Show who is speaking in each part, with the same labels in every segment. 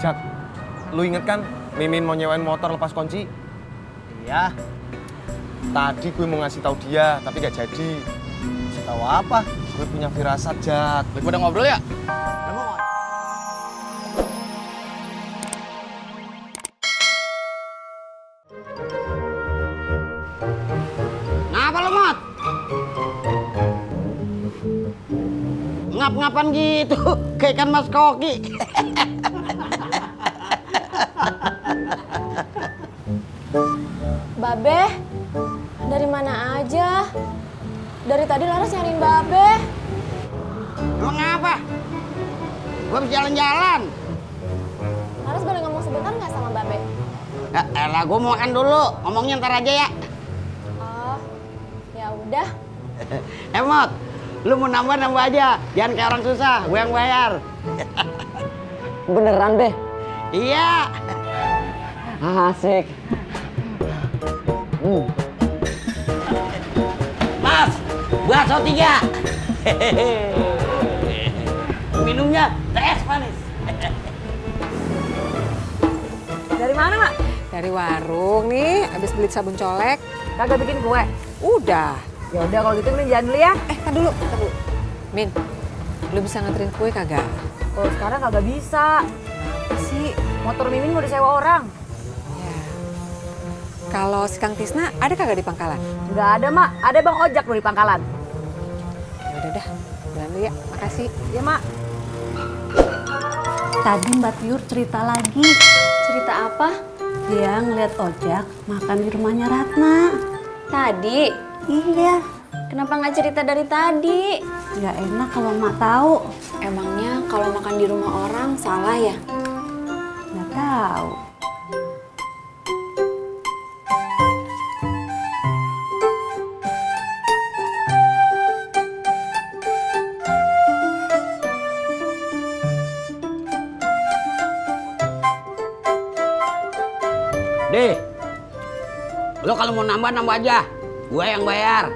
Speaker 1: Jak, lu inget kan Mimin mau nyewain motor lepas kunci?
Speaker 2: Iya.
Speaker 1: Tadi gue mau ngasih tahu dia, tapi gak jadi.
Speaker 2: Tahu apa?
Speaker 1: Gue punya firasat, Jak.
Speaker 2: Lagi pada ngobrol ya? Ngapa lo, Mot? Ngap-ngapan gitu, kayak ikan mas koki.
Speaker 3: Babe, dari mana aja? Dari tadi Laras nyariin Babe.
Speaker 2: Emang ngapa? Gue bisa jalan-jalan.
Speaker 3: Laras boleh ngomong sebentar nggak sama Babe?
Speaker 2: Ya elah, gue mau makan dulu. Ngomongnya ntar aja ya.
Speaker 3: Oh, ya udah.
Speaker 2: Mot, lu mau nambah aja. Jangan kayak orang susah, gue yang bayar.
Speaker 4: Beneran deh.
Speaker 2: Iya.
Speaker 4: Asik.
Speaker 2: Mas, bakso 3. Minumnya teh es manis.
Speaker 5: Dari mana, Mak? Dari warung nih, habis beli sabun colek. Kagak bikin kue? Udah. Ya udah kalau gitu Min jalan dulu ya. Tar dulu. Min, lu bisa nganterin kue kagak? Oh, sekarang kagak bisa. Kenapa sih? Motor Mimin mau disewa orang. Ya. Kalau si Kang Tisna ada kagak di pangkalan? Nggak ada, Mak. Ada Bang Ojak loh di pangkalan. Ya udah dah, jalan dulu ya. Makasih. Ya, Mak.
Speaker 6: Tadi Mbak Tiur cerita lagi.
Speaker 3: Cerita apa?
Speaker 6: Dia ngeliat Ojak makan di rumahnya Ratna.
Speaker 3: Tadi?
Speaker 6: Iya,
Speaker 3: Kenapa nggak cerita dari tadi?
Speaker 6: nggak enak kalau Mak tahu.
Speaker 3: Emangnya kalau makan di rumah orang salah ya?
Speaker 6: Nggak tahu.
Speaker 2: Deh, lo kalau mau nambah aja. Gue yang bayar.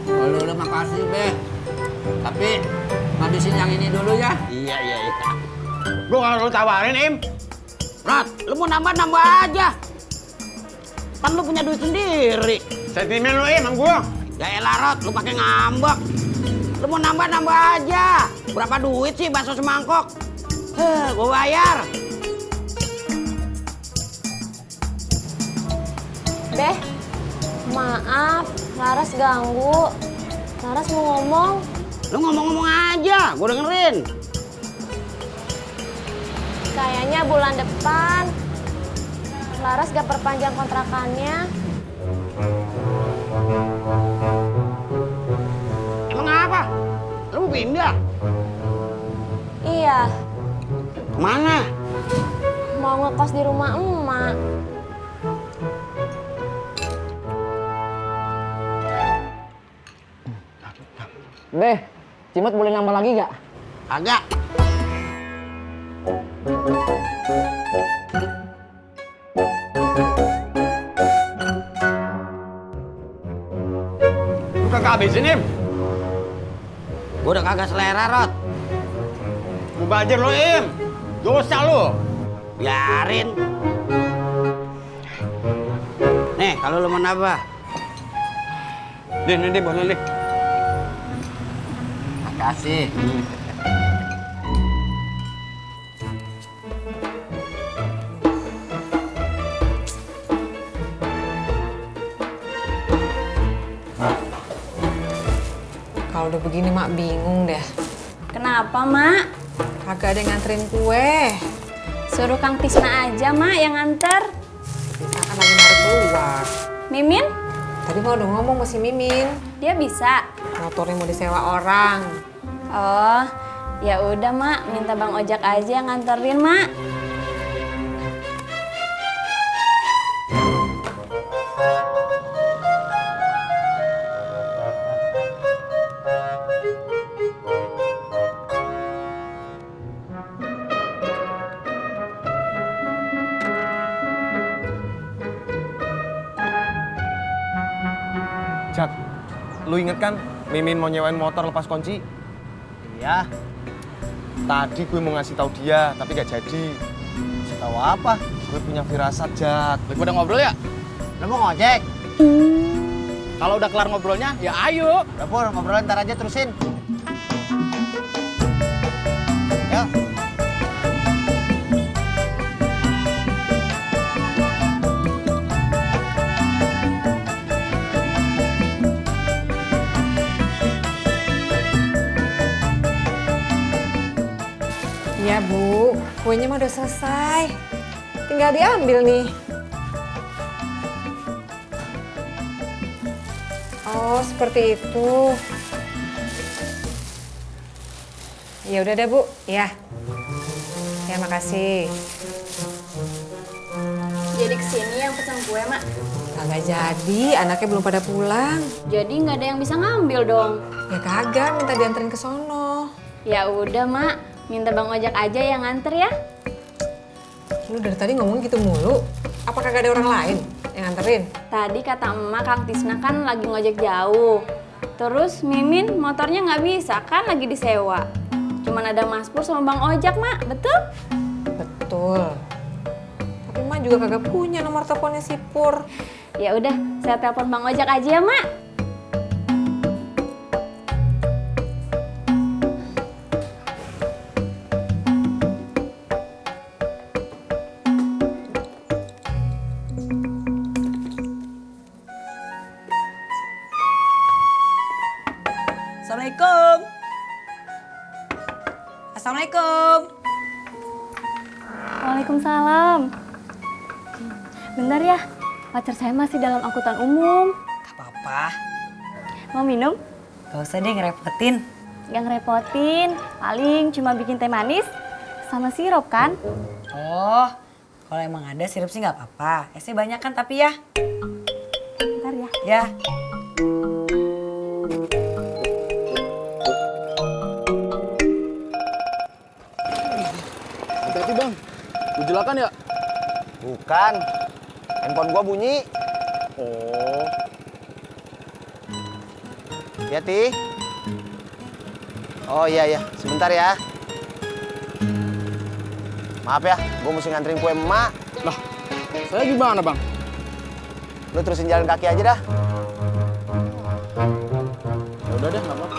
Speaker 7: Lu makasih, Be. Tapi ngabisin yang ini dulu ya.
Speaker 2: Iya.
Speaker 1: Gue gak perlu tawarin, Im.
Speaker 2: Rat, lu mau nambah aja. Kan lu punya duit sendiri.
Speaker 1: Sentimen lu, Im, sama gue.
Speaker 2: Ya elah, Rot, lu pakai ngambek. Lu mau nambah aja. Berapa duit sih bakso semangkok? Gue bayar.
Speaker 3: Beh, maaf, Laras ganggu. Laras mau ngomong.
Speaker 2: Lu ngomong-ngomong aja, gue dengerin.
Speaker 3: Kayaknya bulan depan Laras gak perpanjang kontrakannya.
Speaker 2: Emang apa? Lu mau pindah?
Speaker 3: Iya,
Speaker 2: Kemana?
Speaker 3: mau ngekos di rumah emak.
Speaker 4: Beh, Cimot boleh nambah lagi gak?
Speaker 2: Agak.
Speaker 1: Lu kagak habisin, Im.
Speaker 2: Gue udah kagak selera, Rot.
Speaker 1: Mubazir lu, Im. Dosa lu.
Speaker 2: Biarin. Nih, kalau lu mau nambah.
Speaker 1: Nih, buat lu, nih.
Speaker 7: Makasih.
Speaker 5: Kalau udah begini Mak bingung deh.
Speaker 3: Kenapa, Mak?
Speaker 5: Kagak ada yang nganterin kue.
Speaker 3: Suruh Kang Tisna aja, Mak, yang nganter.
Speaker 5: Tisna kan lagi narik keluar.
Speaker 3: Mimin,
Speaker 5: Tadi mau udah ngomong sama si Mimin.
Speaker 3: dia bisa.
Speaker 5: Motornya mau disewa orang.
Speaker 3: Oh, ya udah, Mak. Minta Bang Ojak aja yang nganterin, Mak.
Speaker 1: Jak, lu inget kan Mimin mau nyewain motor lepas kunci?
Speaker 2: Iya.
Speaker 1: Tadi gue mau ngasih tahu dia, tapi gak jadi. Ngasih tahu apa? Gue punya firasat, Jak.
Speaker 7: Lagi pada ngobrol ya?
Speaker 2: Lo mau ngojek?
Speaker 7: Kalau udah kelar ngobrolnya, ya ayo.
Speaker 2: Udah Pur, ngobrolin ntar aja terusin. Yuk.
Speaker 5: Iya Bu, kuenya mah udah selesai. Tinggal diambil nih. Oh, seperti itu. Ya udah deh Bu, ya. Ya makasih.
Speaker 3: Jadi kesini yang pesan kue, Mak.
Speaker 5: Kagak jadi, anaknya belum pada pulang.
Speaker 3: Jadi nggak ada yang bisa ngambil dong.
Speaker 5: Ya kagak, minta dianterin ke sono.
Speaker 3: Ya udah, Mak. Minta Bang Ojak aja yang nganter ya.
Speaker 5: Lu dari tadi ngomong gitu mulu. Apa kagak ada orang lain yang nganterin?
Speaker 3: Tadi kata emak Kang Tisna kan lagi ngojek jauh. Terus Mimin motornya nggak bisa kan lagi disewa. Cuman ada Mas Pur sama Bang Ojak, Mak. Betul?
Speaker 5: Betul. Tapi Mak juga kagak punya nomor teleponnya si Pur.
Speaker 3: Ya udah, saya telepon Bang Ojak aja ya, Mak.
Speaker 8: Assalamualaikum. Assalamualaikum.
Speaker 3: Waalaikumsalam. Bentar ya, pacar saya masih dalam angkutan umum.
Speaker 8: Gak apa-apa.
Speaker 3: Mau minum?
Speaker 8: Gak usah deh ngerepotin.
Speaker 3: Gak ngerepotin, paling cuma bikin teh manis sama sirup kan?
Speaker 8: Oh, kalau emang ada sirup sih gak apa-apa. Esnya banyak kan tapi ya.
Speaker 3: Bentar ya.
Speaker 8: Ya.
Speaker 7: Hati-hati Bang, kecelakaan ya?
Speaker 1: Bukan. Handphone gua bunyi.
Speaker 7: Oh.
Speaker 1: Ya, Ti. Oh iya, sebentar ya. Maaf ya, gua mesti nganterin kue emak.
Speaker 7: Lah, saya gimana Bang?
Speaker 1: Lu terusin jalan kaki aja dah.
Speaker 7: Ya udah deh, nggak apa-apa.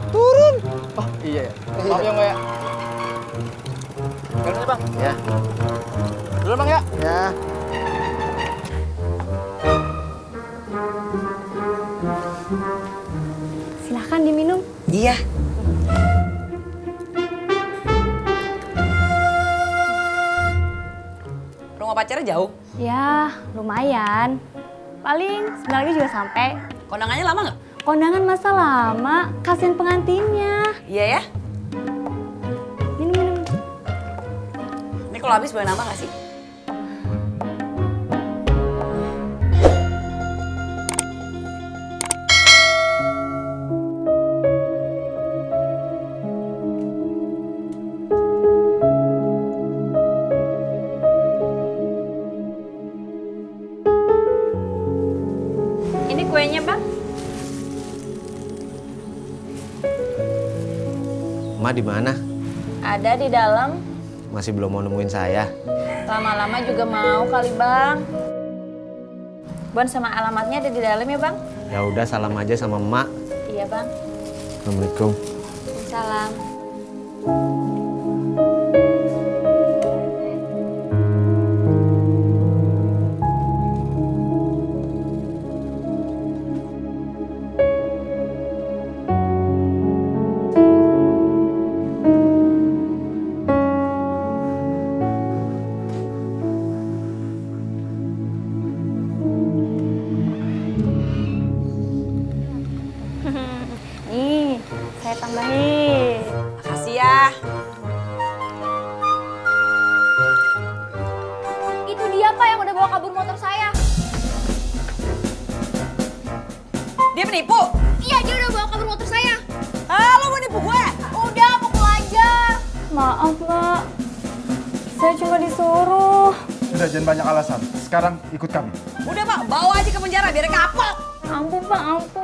Speaker 1: Turun.
Speaker 7: Oh iya ya, maaf ya Mbak ya. Jalan aja Bang.
Speaker 1: Ya,
Speaker 7: Dulu Bang ya.
Speaker 1: ya.
Speaker 3: Silahkan diminum.
Speaker 8: Iya. Rumah pacarnya jauh?
Speaker 3: Ya, lumayan. Paling sebentar lagi juga sampai.
Speaker 8: Kondangannya lama nggak?
Speaker 3: Kondangan masa lama, kasihin pengantinnya.
Speaker 8: Iya ya.
Speaker 3: Minum.
Speaker 8: Ini kalau habis boleh nambah nggak sih?
Speaker 3: Ini kuenya, Bang.
Speaker 1: Emak di mana?
Speaker 3: Ada di dalam.
Speaker 1: Masih belum mau nemuin saya.
Speaker 3: Lama-lama juga mau kali, Bang. Bon sama alamatnya ada di dalam ya, Bang?
Speaker 1: Ya udah, salam aja sama emak.
Speaker 3: Iya, Bang.
Speaker 1: Assalamualaikum.
Speaker 3: Salam. Nih, saya tambahin.
Speaker 8: Makasih ya.
Speaker 3: Itu dia, Pak, yang udah bawa kabur motor saya.
Speaker 8: Dia penipu?
Speaker 3: Iya, dia udah bawa kabur motor saya.
Speaker 8: Ah, lo mau nipu gue?
Speaker 3: Udah, pukul aja. Maaf, Pak. Saya cuma disuruh.
Speaker 9: Sudah, jangan banyak alasan. Sekarang ikut kami.
Speaker 8: Udah Pak, bawa aja ke penjara biar kapok.
Speaker 3: Ampun, Pak, ampun.